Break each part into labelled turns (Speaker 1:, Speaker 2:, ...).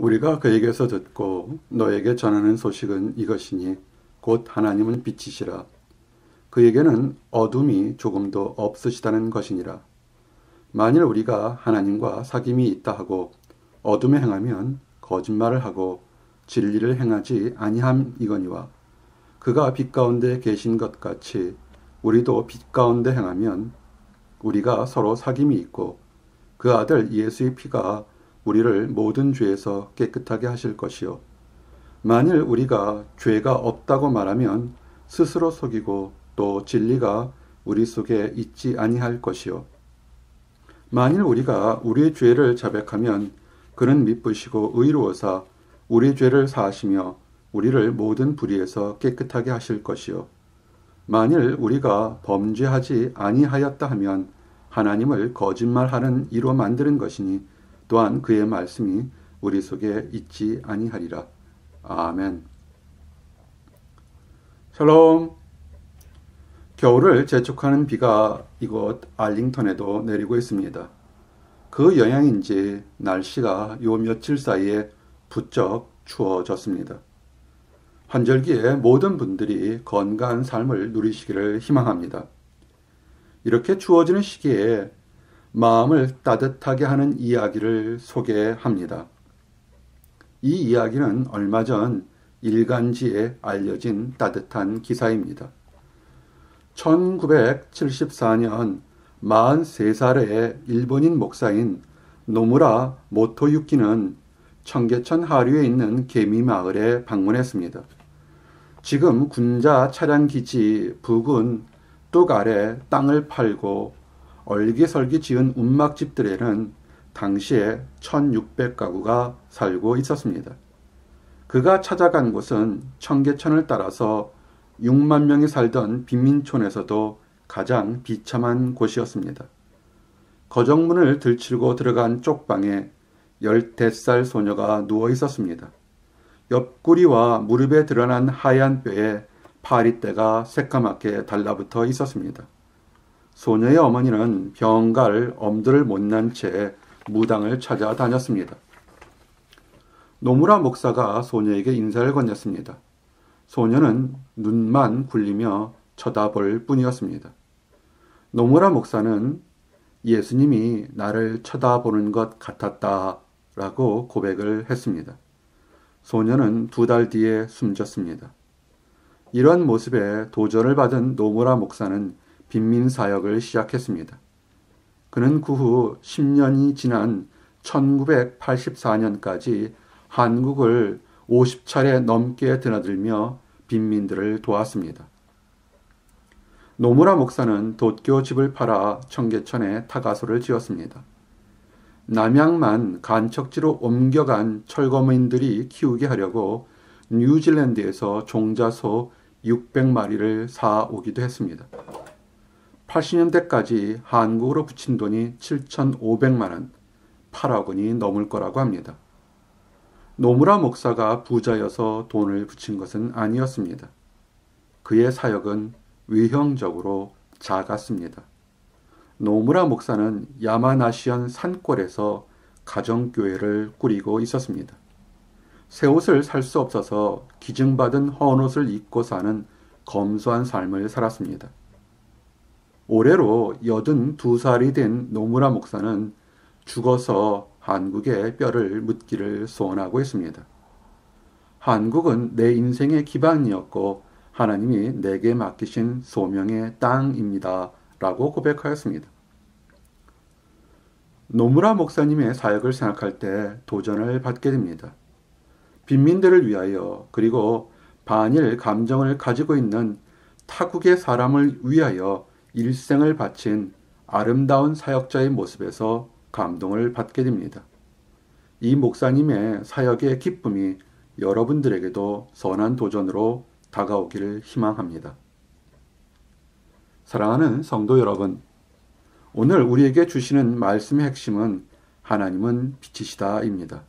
Speaker 1: 우리가 그에게서 듣고 너에게 전하는 소식은 이것이니 곧 하나님은 빛이시라. 그에게는 어둠이 조금도 없으시다는 것이니라. 만일 우리가 하나님과 사귐이 있다 하고 어둠에 행하면 거짓말을 하고 진리를 행하지 아니함이거니와 그가 빛 가운데 계신 것 같이 우리도 빛 가운데 행하면 우리가 서로 사귐이 있고 그 아들 예수의 피가 우리를 모든 죄에서 깨끗하게 하실 것이요. 만일 우리가 죄가 없다고 말하면 스스로 속이고 또 진리가 우리 속에 있지 아니할 것이요. 만일 우리가 우리의 죄를 자백하면 그는 미쁘시고 의로워서 우리의 죄를 사하시며 우리를 모든 불의에서 깨끗하게 하실 것이요. 만일 우리가 범죄하지 아니하였다 하면 하나님을 거짓말하는 이로 만드는 것이니 또한 그의 말씀이 우리 속에 있지 아니하리라. 아멘. 샬롬. 겨울을 재촉하는 비가 이곳 알링턴에도 내리고 있습니다. 그 영향인지 날씨가 요 며칠 사이에 부쩍 추워졌습니다. 환절기에 모든 분들이 건강한 삶을 누리시기를 희망합니다. 이렇게 추워지는 시기에 마음을 따뜻하게 하는 이야기를 소개합니다. 이 이야기는 얼마 전 일간지에 알려진 따뜻한 기사입니다. 1974년 43살의 일본인 목사인 노무라 모토유키는 청계천 하류에 있는 개미마을에 방문했습니다. 지금 군자 차량기지 부근 뚝 아래 땅을 팔고 얼기설기 지은 운막집들에는 당시에 1600가구가 살고 있었습니다. 그가 찾아간 곳은 청계천을 따라서 6만 명이 살던 빈민촌에서도 가장 비참한 곳이었습니다. 거정문을 들치고 들어간 쪽방에 15살 소녀가 누워 있었습니다. 옆구리와 무릎에 드러난 하얀 뼈에 파리떼가 새까맣게 달라붙어 있었습니다. 소녀의 어머니는 병갈 엄두를 못 난 채 무당을 찾아다녔습니다. 노무라 목사가 소녀에게 인사를 건넸습니다. 소녀는 눈만 굴리며 쳐다볼 뿐이었습니다. 노무라 목사는 예수님이 나를 쳐다보는 것 같았다라고 고백을 했습니다. 소녀는 2달 뒤에 숨졌습니다. 이런 모습에 도전을 받은 노무라 목사는 빈민사역을 시작했습니다. 그는 그 후 10년이 지난 1984년까지 한국을 50차례 넘게 드나들며 빈민들을 도왔습니다. 노무라 목사는 돛교집을 팔아 청계천에 타가소를 지었습니다. 남양만 간척지로 옮겨간 철거민들이 키우게 하려고 뉴질랜드에서 종자소 600마리를 사오기도 했습니다. 80년대까지 한국으로 붙인 돈이 7,500만 원, 8억 원이 넘을 거라고 합니다. 노무라 목사가 부자여서 돈을 붙인 것은 아니었습니다. 그의 사역은 위형적으로 작았습니다. 노무라 목사는 야마나시현 산골에서 가정교회를 꾸리고 있었습니다. 새 옷을 살 수 없어서 기증받은 헌옷을 입고 사는 검소한 삶을 살았습니다. 올해로 82살이 된 노무라 목사는 죽어서 한국에 뼈를 묻기를 소원하고 있습니다. 한국은 내 인생의 기반이었고 하나님이 내게 맡기신 소명의 땅입니다. 라고 고백하였습니다. 노무라 목사님의 사역을 생각할 때 도전을 받게 됩니다. 빈민들을 위하여 그리고 반일 감정을 가지고 있는 타국의 사람을 위하여 일생을 바친 아름다운 사역자의 모습에서 감동을 받게 됩니다. 이 목사님의 사역의 기쁨이 여러분들에게도 선한 도전으로 다가오기를 희망합니다. 사랑하는 성도 여러분, 오늘 우리에게 주시는 말씀의 핵심은 하나님은 빛이시다입니다.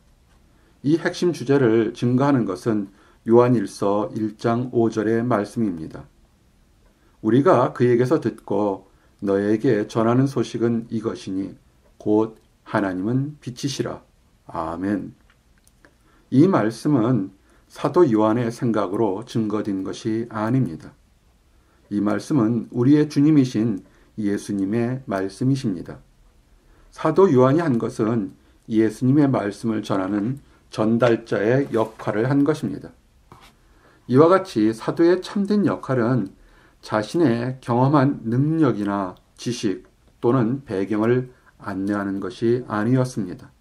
Speaker 1: 이 핵심 주제를 증거하는 것은 요한일서 1장 5절의 말씀입니다. 우리가 그에게서 듣고 너에게 전하는 소식은 이것이니 곧 하나님은 빛이시라. 아멘. 이 말씀은 사도 요한의 생각으로 증거된 것이 아닙니다. 이 말씀은 우리의 주님이신 예수님의 말씀이십니다. 사도 요한이 한 것은 예수님의 말씀을 전하는 전달자의 역할을 한 것입니다. 이와 같이 사도의 참된 역할은 자신의 경험한 능력이나 지식 또는 배경을 안내하는 것이 아니었습니다.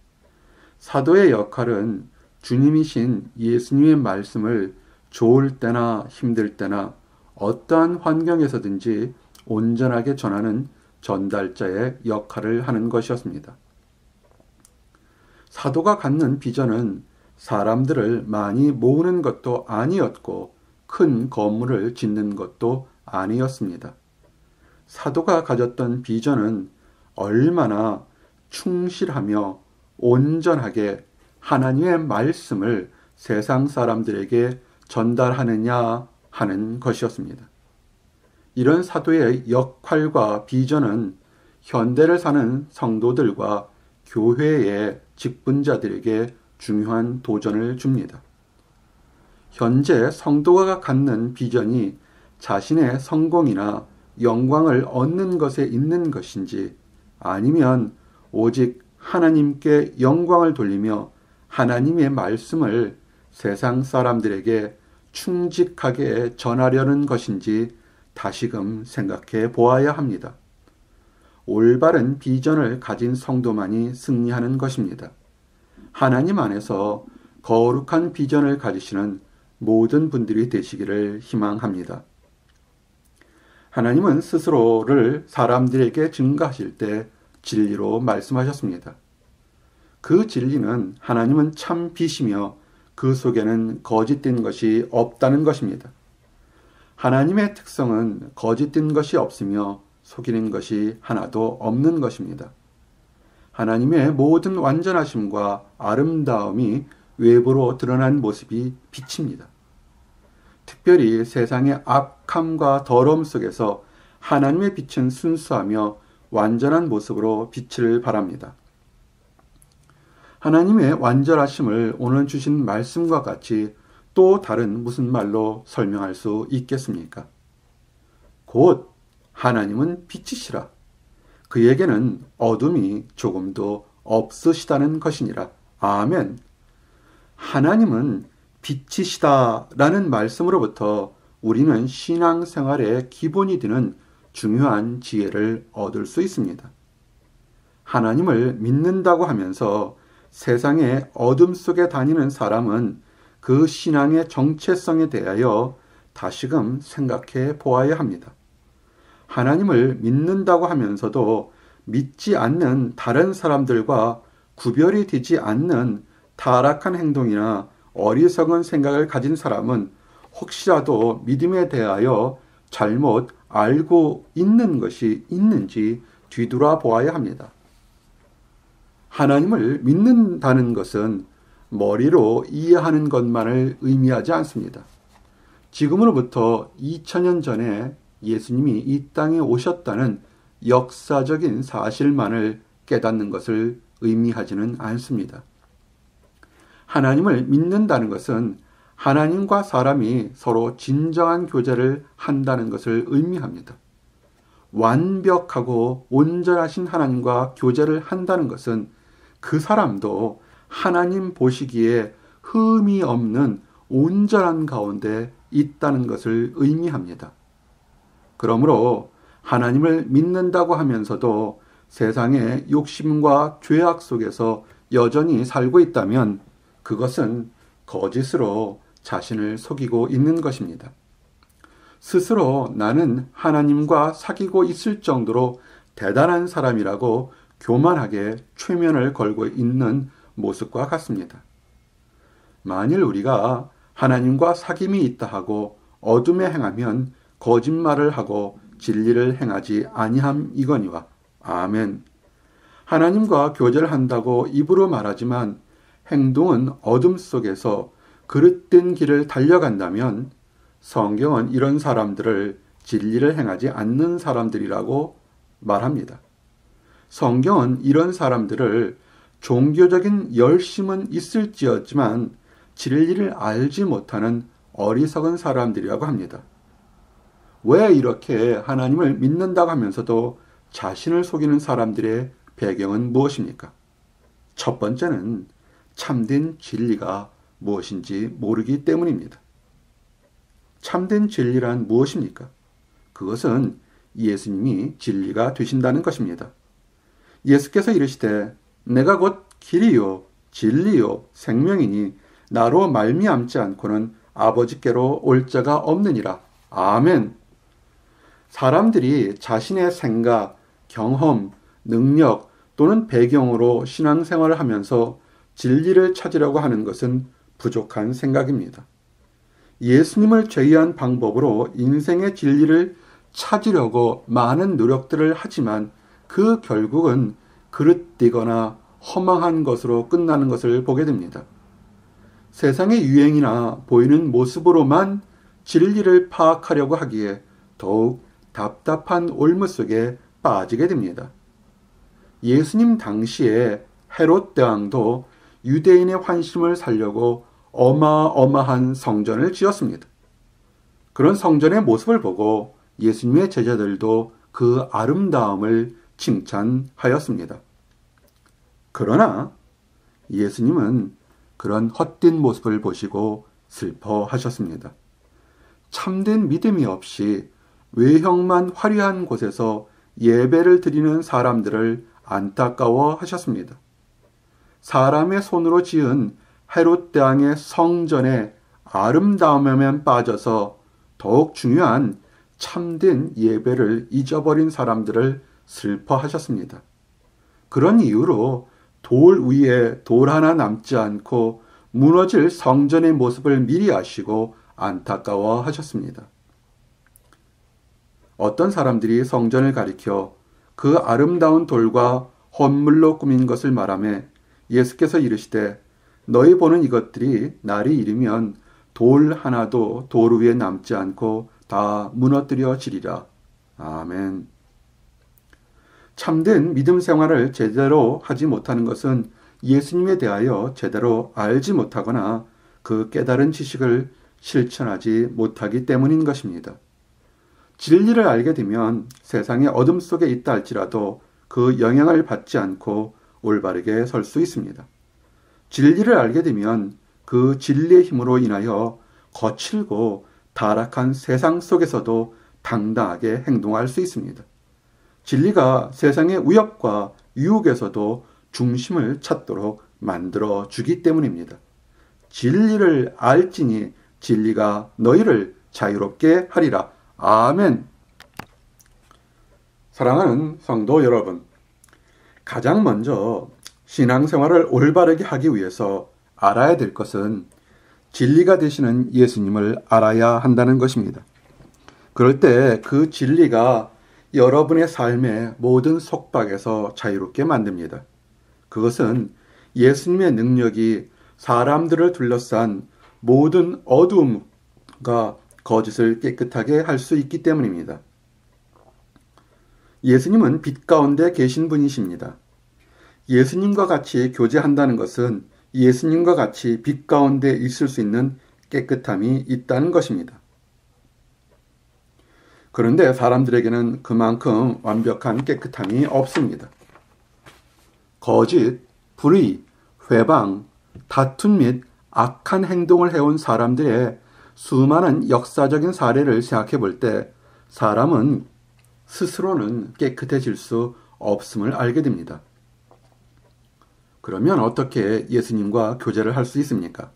Speaker 1: 사도의 역할은 주님이신 예수님의 말씀을 좋을 때나 힘들 때나 어떠한 환경에서든지 온전하게 전하는 전달자의 역할을 하는 것이었습니다. 사도가 갖는 비전은 사람들을 많이 모으는 것도 아니었고 큰 건물을 짓는 것도 아니었습니다. 사도가 가졌던 비전은 얼마나 충실하며 온전하게 하나님의 말씀을 세상 사람들에게 전달하느냐 하는 것이었습니다. 이런 사도의 역할과 비전은 현대를 사는 성도들과 교회의 직분자들에게 중요한 도전을 줍니다. 현재 성도가 갖는 비전이 자신의 성공이나 영광을 얻는 것에 있는 것인지 아니면 오직 하나님께 영광을 돌리며 하나님의 말씀을 세상 사람들에게 충직하게 전하려는 것인지 다시금 생각해 보아야 합니다. 올바른 비전을 가진 성도만이 승리하는 것입니다. 하나님 안에서 거룩한 비전을 가지시는 모든 분들이 되시기를 희망합니다. 하나님은 스스로를 사람들에게 증거하실 때 진리로 말씀하셨습니다. 그 진리는 하나님은 참 빛이며 그 속에는 거짓된 것이 없다는 것입니다. 하나님의 특성은 거짓된 것이 없으며 속이는 것이 하나도 없는 것입니다. 하나님의 모든 완전하심과 아름다움이 외부로 드러난 모습이 빛입니다. 특별히 세상의 악함과 더러움 속에서 하나님의 빛은 순수하며 완전한 모습으로 빛을 발합니다. 하나님의 완전하심을 오늘 주신 말씀과 같이 또 다른 무슨 말로 설명할 수 있겠습니까? 곧 하나님은 빛이시라. 그에게는 어둠이 조금도 없으시다는 것이니라. 아멘. 하나님은 빛이시다라는 말씀으로부터 우리는 신앙생활의 기본이 되는 중요한 지혜를 얻을 수 있습니다. 하나님을 믿는다고 하면서 세상의 어둠 속에 다니는 사람은 그 신앙의 정체성에 대하여 다시금 생각해 보아야 합니다. 하나님을 믿는다고 하면서도 믿지 않는 다른 사람들과 구별이 되지 않는 타락한 행동이나 어리석은 생각을 가진 사람은 혹시라도 믿음에 대하여 잘못 알고 있는 것이 있는지 뒤돌아 보아야 합니다. 하나님을 믿는다는 것은 머리로 이해하는 것만을 의미하지 않습니다. 지금으로부터 2000년 전에 예수님이 이 땅에 오셨다는 역사적인 사실만을 깨닫는 것을 의미하지는 않습니다. 하나님을 믿는다는 것은 하나님과 사람이 서로 진정한 교제를 한다는 것을 의미합니다. 완벽하고 온전하신 하나님과 교제를 한다는 것은 그 사람도 하나님 보시기에 흠이 없는 온전한 가운데 있다는 것을 의미합니다. 그러므로 하나님을 믿는다고 하면서도 세상의 욕심과 죄악 속에서 여전히 살고 있다면 그것은 거짓으로 자신을 속이고 있는 것입니다. 스스로 나는 하나님과 사귀고 있을 정도로 대단한 사람이라고 교만하게 최면을 걸고 있는 모습과 같습니다. 만일 우리가 하나님과 사귐이 있다 하고 어둠에 행하면 거짓말을 하고 진리를 행하지 아니함이거니와. 아멘. 하나님과 교제를 한다고 입으로 말하지만 행동은 어둠 속에서 그릇된 길을 달려간다면 성경은 이런 사람들을 진리를 행하지 않는 사람들이라고 말합니다. 성경은 이런 사람들을 종교적인 열심은 있을지었지만 진리를 알지 못하는 어리석은 사람들이라고 합니다. 왜 이렇게 하나님을 믿는다고 하면서도 자신을 속이는 사람들의 배경은 무엇입니까? 첫 번째는 참된 진리가 무엇인지 모르기 때문입니다. 참된 진리란 무엇입니까? 그것은 예수님이 진리가 되신다는 것입니다. 예수께서 이르시되 내가 곧 길이요 진리요 생명이니 나로 말미암지 않고는 아버지께로 올 자가 없느니라. 아멘. 사람들이 자신의 생각, 경험, 능력 또는 배경으로 신앙생활을 하면서 진리를 찾으려고 하는 것은 부족한 생각입니다. 예수님을 제의한 방법으로 인생의 진리를 찾으려고 많은 노력들을 하지만 그 결국은 그릇되거나 허망한 것으로 끝나는 것을 보게 됩니다. 세상의 유행이나 보이는 모습으로만 진리를 파악하려고 하기에 더욱 답답한 올무 속에 빠지게 됩니다. 예수님 당시에 헤롯 대왕도 유대인의 환심을 살려고 어마어마한 성전을 지었습니다. 그런 성전의 모습을 보고 예수님의 제자들도 그 아름다움을 칭찬하였습니다. 그러나 예수님은 그런 헛된 모습을 보시고 슬퍼하셨습니다. 참된 믿음이 없이 외형만 화려한 곳에서 예배를 드리는 사람들을 안타까워하셨습니다. 사람의 손으로 지은 헤롯 대왕의 성전의 아름다움에만 빠져서 더욱 중요한 참된 예배를 잊어버린 사람들을 슬퍼하셨습니다. 그런 이유로 돌 위에 돌 하나 남지 않고 무너질 성전의 모습을 미리 아시고 안타까워하셨습니다. 어떤 사람들이 성전을 가리켜 그 아름다운 돌과 헌물로 꾸민 것을 말하며 예수께서 이르시되 너희 보는 이것들이 날이 이르면 돌 하나도 돌 위에 남지 않고 다 무너뜨려지리라. 아멘. 참된 믿음 생활을 제대로 하지 못하는 것은 예수님에 대하여 제대로 알지 못하거나 그 깨달은 지식을 실천하지 못하기 때문인 것입니다. 진리를 알게 되면 세상의 어둠 속에 있다 할지라도 그 영향을 받지 않고 올바르게 설 수 있습니다. 진리를 알게 되면 그 진리의 힘으로 인하여 거칠고 타락한 세상 속에서도 당당하게 행동할 수 있습니다. 진리가 세상의 위협과 유혹에서도 중심을 찾도록 만들어 주기 때문입니다. 진리를 알지니 진리가 너희를 자유롭게 하리라. 아멘. 사랑하는 성도 여러분, 가장 먼저 신앙생활을 올바르게 하기 위해서 알아야 될 것은 진리가 되시는 예수님을 알아야 한다는 것입니다. 그럴 때 그 진리가 여러분의 삶의 모든 속박에서 자유롭게 만듭니다. 그것은 예수님의 능력이 사람들을 둘러싼 모든 어두움과 거짓을 깨끗하게 할 수 있기 때문입니다. 예수님은 빛 가운데 계신 분이십니다. 예수님과 같이 교제한다는 것은 예수님과 같이 빛 가운데 있을 수 있는 깨끗함이 있다는 것입니다. 그런데 사람들에게는 그만큼 완벽한 깨끗함이 없습니다. 거짓, 불의, 회방, 다툼 및 악한 행동을 해온 사람들의 수많은 역사적인 사례를 생각해 볼 때 사람은 스스로는 깨끗해질 수 없음을 알게 됩니다. 그러면 어떻게 예수님과 교제를 할 수 있습니까?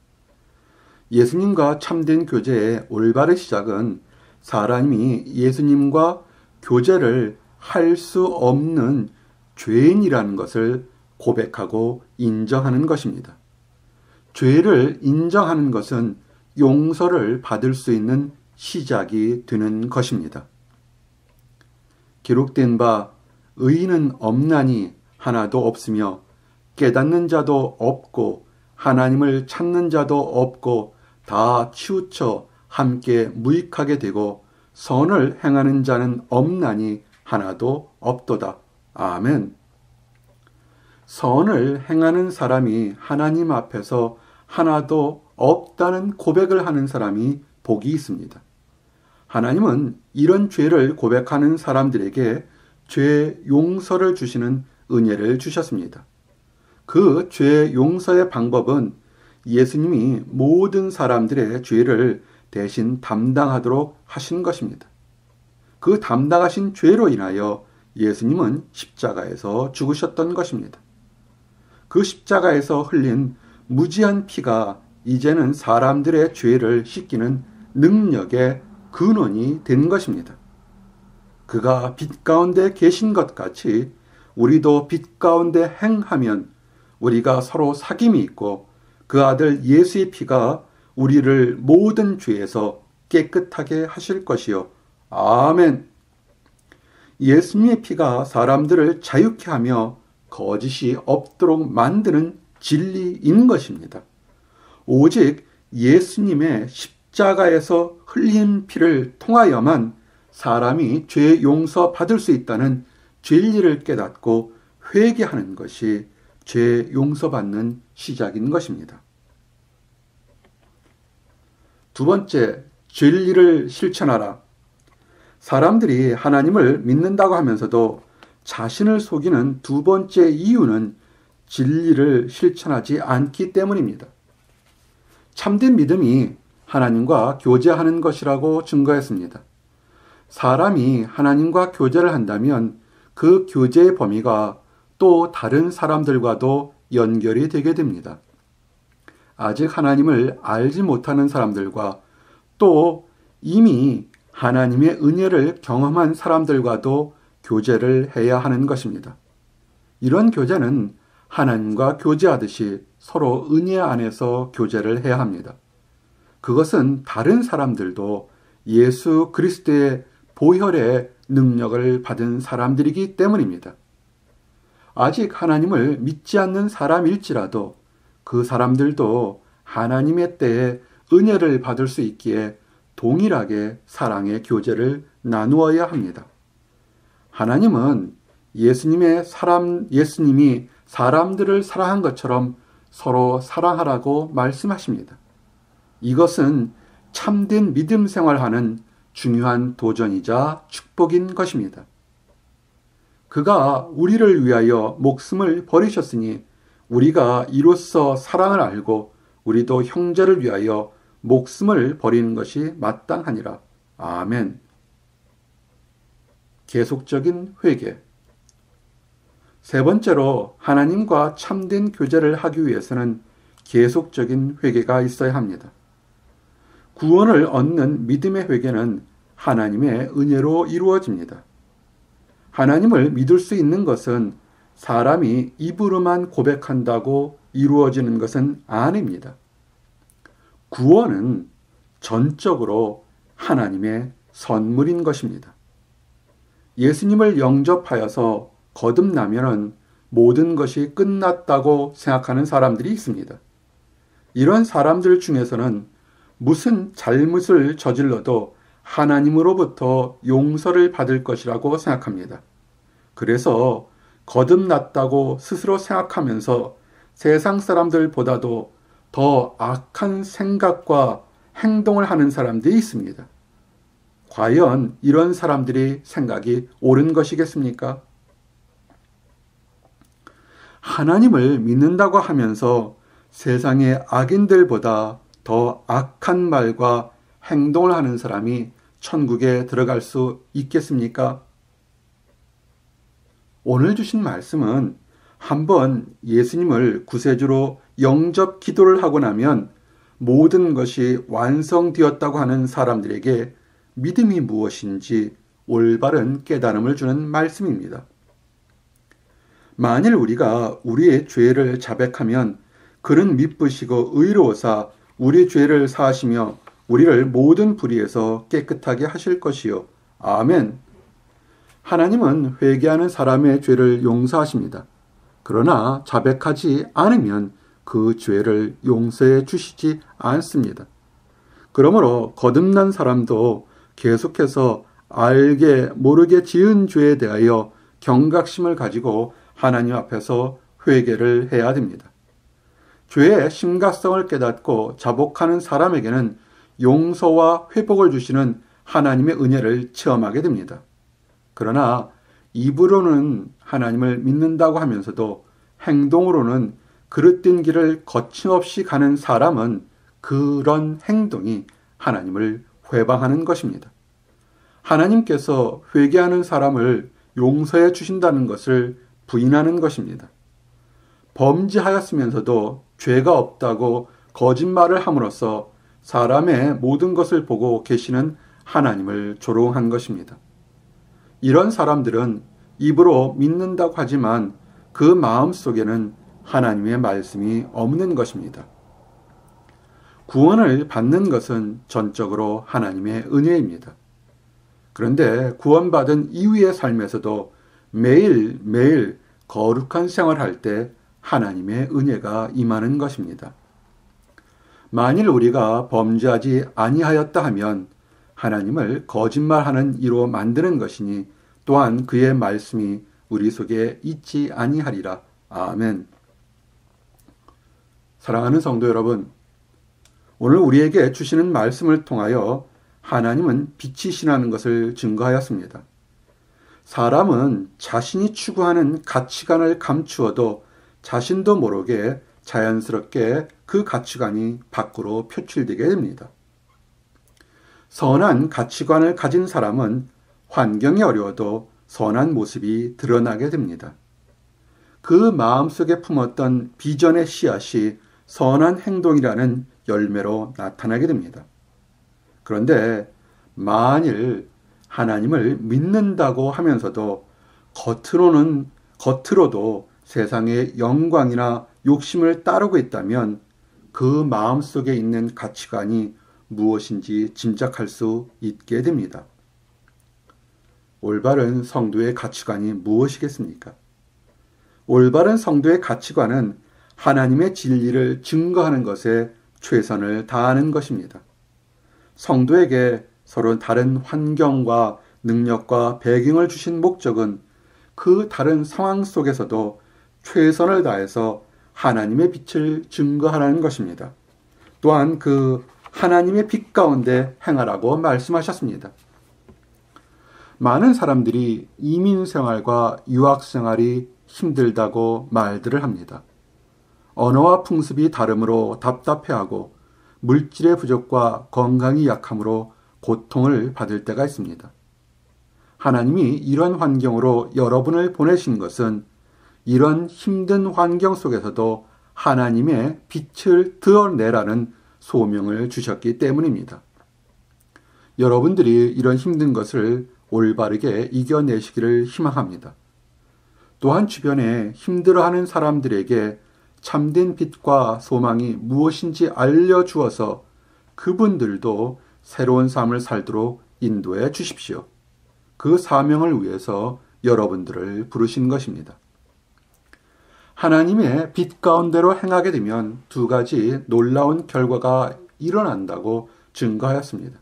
Speaker 1: 예수님과 참된 교제의 올바른 시작은 사람이 예수님과 교제를 할 수 없는 죄인이라는 것을 고백하고 인정하는 것입니다. 죄를 인정하는 것은 용서를 받을 수 있는 시작이 되는 것입니다. 기록된 바 의인은 없나니 하나도 없으며 깨닫는 자도 없고 하나님을 찾는 자도 없고 다 치우쳐 함께 무익하게 되고 선을 행하는 자는 없나니 하나도 없도다. 아멘. 선을 행하는 사람이 하나님 앞에서 하나도 없다는 고백을 하는 사람이 복이 있습니다. 하나님은 이런 죄를 고백하는 사람들에게 죄 용서를 주시는 은혜를 주셨습니다. 그 죄 용서의 방법은 예수님이 모든 사람들의 죄를 대신 담당하도록 하신 것입니다. 그 담당하신 죄로 인하여 예수님은 십자가에서 죽으셨던 것입니다. 그 십자가에서 흘린 무지한 피가 이제는 사람들의 죄를 씻기는 능력의 근원이 된 것입니다. 그가 빛 가운데 계신 것 같이 우리도 빛 가운데 행하면 우리가 서로 사귐이 있고 그 아들 예수의 피가 우리를 모든 죄에서 깨끗하게 하실 것이요. 아멘. 예수님의 피가 사람들을 자유케 하며 거짓이 없도록 만드는 진리인 것입니다. 오직 예수님의 십자가에서 흘린 피를 통하여만 사람이 죄 용서 받을 수 있다는 진리를 깨닫고 회개하는 것이 죄 용서받는 시작인 것입니다. 두 번째, 진리를 실천하라. 사람들이 하나님을 믿는다고 하면서도 자신을 속이는 두 번째 이유는 진리를 실천하지 않기 때문입니다. 참된 믿음이 하나님과 교제하는 것이라고 증거했습니다. 사람이 하나님과 교제를 한다면 그 교제의 범위가 또 다른 사람들과도 연결이 되게 됩니다. 아직 하나님을 알지 못하는 사람들과 또 이미 하나님의 은혜를 경험한 사람들과도 교제를 해야 하는 것입니다. 이런 교제는 하나님과 교제하듯이 서로 은혜 안에서 교제를 해야 합니다. 그것은 다른 사람들도 예수 그리스도의 보혈의 능력을 받은 사람들이기 때문입니다. 아직 하나님을 믿지 않는 사람일지라도 그 사람들도 하나님의 때에 은혜를 받을 수 있기에 동일하게 사랑의 교제를 나누어야 합니다. 하나님은 예수님이 사람들을 사랑한 것처럼 서로 사랑하라고 말씀하십니다. 이것은 참된 믿음 생활하는 중요한 도전이자 축복인 것입니다. 그가 우리를 위하여 목숨을 버리셨으니 우리가 이로써 사랑을 알고 우리도 형제를 위하여 목숨을 버리는 것이 마땅하니라. 아멘. 계속적인 회개. 세 번째로 하나님과 참된 교제를 하기 위해서는 계속적인 회개가 있어야 합니다. 구원을 얻는 믿음의 회개는 하나님의 은혜로 이루어집니다. 하나님을 믿을 수 있는 것은 사람이 입으로만 고백한다고 이루어지는 것은 아닙니다. 구원은 전적으로 하나님의 선물인 것입니다. 예수님을 영접하여서 거듭나면 모든 것이 끝났다고 생각하는 사람들이 있습니다. 이런 사람들 중에서는 무슨 잘못을 저질러도 하나님으로부터 용서를 받을 것이라고 생각합니다. 그래서 거듭났다고 스스로 생각하면서 세상 사람들보다도 더 악한 생각과 행동을 하는 사람들이 있습니다. 과연 이런 사람들이 생각이 옳은 것이겠습니까? 하나님을 믿는다고 하면서 세상의 악인들보다 더 악한 말과 행동을 하는 사람이 천국에 들어갈 수 있겠습니까? 오늘 주신 말씀은 한번 예수님을 구세주로 영접 기도를 하고 나면 모든 것이 완성되었다고 하는 사람들에게 믿음이 무엇인지 올바른 깨달음을 주는 말씀입니다. 만일 우리가 우리의 죄를 자백하면 그는 미쁘시고 의로우사 우리 죄를 사하시며 우리를 모든 불의에서 깨끗하게 하실 것이요. 아멘. 하나님은 회개하는 사람의 죄를 용서하십니다. 그러나 자백하지 않으면 그 죄를 용서해 주시지 않습니다. 그러므로 거듭난 사람도 계속해서 알게 모르게 지은 죄에 대하여 경각심을 가지고 하나님 앞에서 회개를 해야 됩니다. 죄의 심각성을 깨닫고 자복하는 사람에게는 용서와 회복을 주시는 하나님의 은혜를 체험하게 됩니다. 그러나 입으로는 하나님을 믿는다고 하면서도 행동으로는 그릇된 길을 거침없이 가는 사람은 그런 행동이 하나님을 회방하는 것입니다. 하나님께서 회개하는 사람을 용서해 주신다는 것을 부인하는 것입니다. 범죄하였으면서도 죄가 없다고 거짓말을 함으로써 사람의 모든 것을 보고 계시는 하나님을 조롱한 것입니다. 이런 사람들은 입으로 믿는다고 하지만 그 마음 속에는 하나님의 말씀이 없는 것입니다. 구원을 받는 것은 전적으로 하나님의 은혜입니다. 그런데 구원받은 이후의 삶에서도 매일매일 거룩한 생활할 때 하나님의 은혜가 임하는 것입니다. 만일 우리가 범죄하지 아니하였다 하면 하나님을 거짓말하는 이로 만드는 것이니 또한 그의 말씀이 우리 속에 있지 아니하리라. 아멘. 사랑하는 성도 여러분, 오늘 우리에게 주시는 말씀을 통하여 하나님은 빛이시라는 것을 증거하였습니다. 사람은 자신이 추구하는 가치관을 감추어도 자신도 모르게 자연스럽게 그 가치관이 밖으로 표출되게 됩니다. 선한 가치관을 가진 사람은 환경이 어려워도 선한 모습이 드러나게 됩니다. 그 마음속에 품었던 비전의 씨앗이 선한 행동이라는 열매로 나타나게 됩니다. 그런데 만일 하나님을 믿는다고 하면서도 겉으로도 세상의 영광이나 욕심을 따르고 있다면 그 마음 속에 있는 가치관이 무엇인지 짐작할 수 있게 됩니다. 올바른 성도의 가치관이 무엇이겠습니까? 올바른 성도의 가치관은 하나님의 진리를 증거하는 것에 최선을 다하는 것입니다. 성도에게 서로 다른 환경과 능력과 배경을 주신 목적은 그 다른 상황 속에서도 최선을 다해서 하나님의 빛을 증거하라는 것입니다. 또한 그 하나님의 빛 가운데 행하라고 말씀하셨습니다. 많은 사람들이 이민 생활과 유학 생활이 힘들다고 말들을 합니다. 언어와 풍습이 다름으로 답답해하고 물질의 부족과 건강이 약함으로 고통을 받을 때가 있습니다. 하나님이 이런 환경으로 여러분을 보내신 것은 이런 힘든 환경 속에서도 하나님의 빛을 드러내라는 소명을 주셨기 때문입니다. 여러분들이 이런 힘든 것을 올바르게 이겨내시기를 희망합니다. 또한 주변에 힘들어하는 사람들에게 참된 빛과 소망이 무엇인지 알려주어서 그분들도 새로운 삶을 살도록 인도해 주십시오. 그 사명을 위해서 여러분들을 부르신 것입니다. 하나님의 빛 가운데로 행하게 되면 두 가지 놀라운 결과가 일어난다고 증거하였습니다.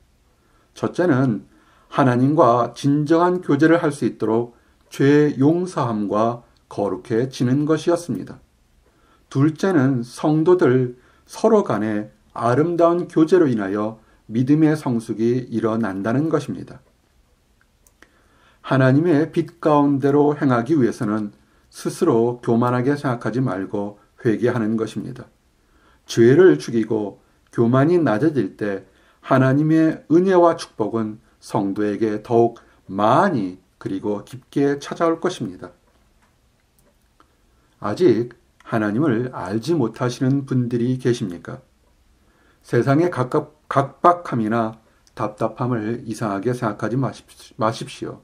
Speaker 1: 첫째는 하나님과 진정한 교제를 할 수 있도록 죄 용서함과 거룩해지는 것이었습니다. 둘째는 성도들 서로 간에 아름다운 교제로 인하여 믿음의 성숙이 일어난다는 것입니다. 하나님의 빛 가운데로 행하기 위해서는 스스로 교만하게 생각하지 말고 회개하는 것입니다. 죄를 죽이고 교만이 낮아질 때 하나님의 은혜와 축복은 성도에게 더욱 많이 그리고 깊게 찾아올 것입니다. 아직 하나님을 알지 못하시는 분들이 계십니까? 세상의 각박함이나 답답함을 이상하게 생각하지 마십시오.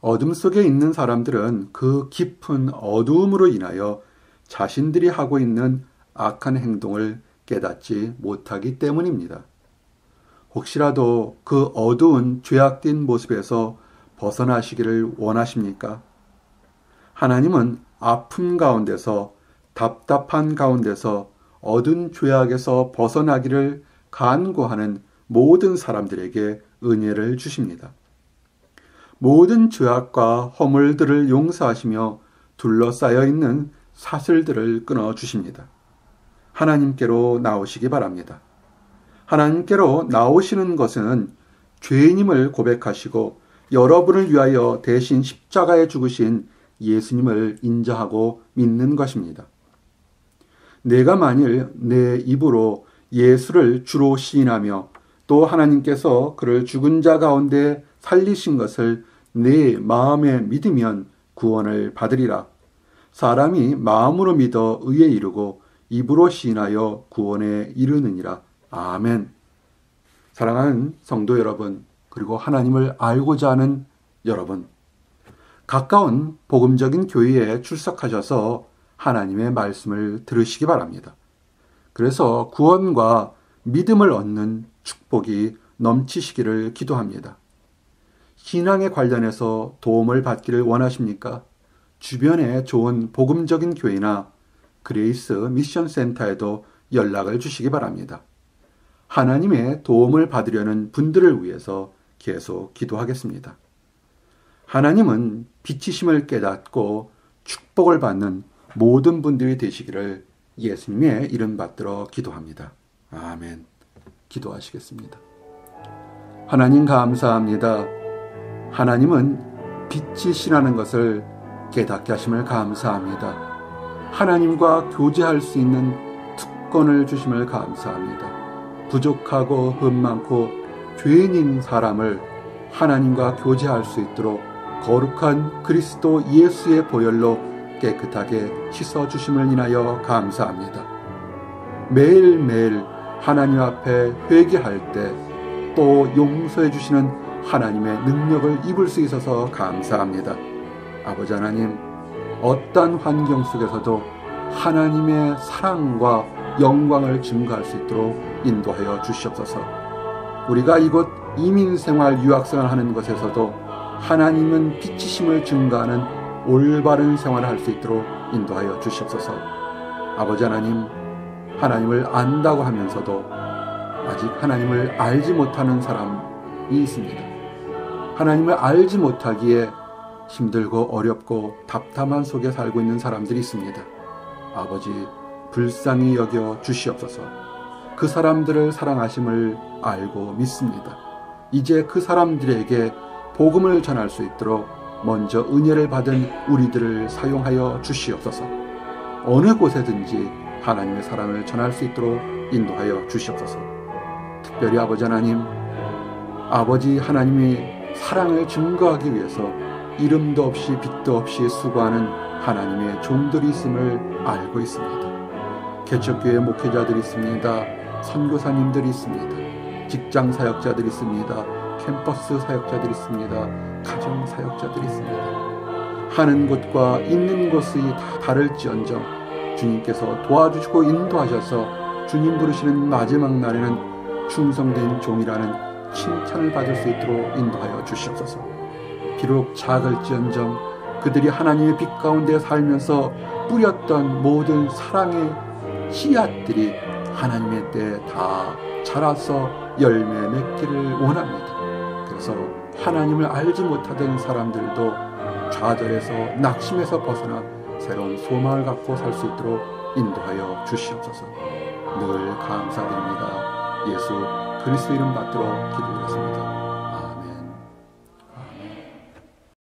Speaker 1: 어둠 속에 있는 사람들은 그 깊은 어두움으로 인하여 자신들이 하고 있는 악한 행동을 깨닫지 못하기 때문입니다. 혹시라도 그 어두운 죄악된 모습에서 벗어나시기를 원하십니까? 하나님은 아픔 가운데서 답답한 가운데서 어두운 죄악에서 벗어나기를 간구하는 모든 사람들에게 은혜를 주십니다. 모든 죄악과 허물들을 용서하시며 둘러싸여 있는 사슬들을 끊어 주십니다. 하나님께로 나오시기 바랍니다. 하나님께로 나오시는 것은 죄인임을 고백하시고 여러분을 위하여 대신 십자가에 죽으신 예수님을 인정하고 믿는 것입니다. 내가 만일 내 입으로 예수를 주로 시인하며 또 하나님께서 그를 죽은 자 가운데 살리신 것을 내 마음에 믿으면 구원을 받으리라. 사람이 마음으로 믿어 의에 이르고 입으로 시인하여 구원에 이르느니라. 아멘. 사랑하는 성도 여러분, 그리고 하나님을 알고자 하는 여러분, 가까운 복음적인 교회에 출석하셔서 하나님의 말씀을 들으시기 바랍니다. 그래서 구원과 믿음을 얻는 축복이 넘치시기를 기도합니다. 신앙에 관련해서 도움을 받기를 원하십니까? 주변에 좋은 복음적인 교회나 그레이스 미션 센터에도 연락을 주시기 바랍니다. 하나님의 도움을 받으려는 분들을 위해서 계속 기도하겠습니다. 하나님은 빛이심을 깨닫고 축복을 받는 모든 분들이 되시기를 예수님의 이름 받들어 기도합니다. 아멘. 기도하시겠습니다. 하나님 감사합니다. 하나님은 빛이시라는 것을 깨닫게 하심을 감사합니다. 하나님과 교제할 수 있는 특권을 주심을 감사합니다. 부족하고 흠 많고 죄인인 사람을 하나님과 교제할 수 있도록 거룩한 그리스도 예수의 보혈로 깨끗하게 씻어주심을 인하여 감사합니다. 매일매일 하나님 앞에 회개할 때 또 용서해 주시는 하나님의 능력을 입을 수 있어서 감사합니다. 아버지 하나님, 어떤 환경 속에서도 하나님의 사랑과 영광을 증거할 수 있도록 인도하여 주시옵소서. 우리가 이곳 이민생활, 유학생활 하는 것에서도 하나님은 빛이심을 증거하는 올바른 생활을 할 수 있도록 인도하여 주시옵소서. 아버지 하나님, 하나님을 안다고 하면서도 아직 하나님을 알지 못하는 사람이 있습니다. 하나님을 알지 못하기에 힘들고 어렵고 답답한 속에 살고 있는 사람들이 있습니다. 아버지, 불쌍히 여겨 주시옵소서. 그 사람들을 사랑하심을 알고 믿습니다. 이제 그 사람들에게 복음을 전할 수 있도록 먼저 은혜를 받은 우리들을 사용하여 주시옵소서. 어느 곳에든지 하나님의 사랑을 전할 수 있도록 인도하여 주시옵소서. 특별히 아버지 하나님, 아버지 하나님이 사랑을 증거하기 위해서 이름도 없이 빛도 없이 수고하는 하나님의 종들이 있음을 알고 있습니다. 개척교회 목회자들이 있습니다. 선교사님들이 있습니다. 직장 사역자들이 있습니다. 캠퍼스 사역자들이 있습니다. 가정 사역자들이 있습니다. 하는 곳과 있는 곳이 다 다를지언정 주님께서 도와주시고 인도하셔서 주님 부르시는 마지막 날에는 충성된 종이라는 칭찬을 받을 수 있도록 인도하여 주시옵소서. 비록 작을지언정 그들이 하나님의 빛 가운데 살면서 뿌렸던 모든 사랑의 씨앗들이 하나님의 때에 다 자라서 열매 맺기를 원합니다. 그래서 하나님을 알지 못하던 사람들도 좌절에서 낙심에서 벗어나 새로운 소망을 갖고 살 수 있도록 인도하여 주시옵소서. 늘 감사드립니다. 예수 그리스도 이름 받들어 기도드렸습니다.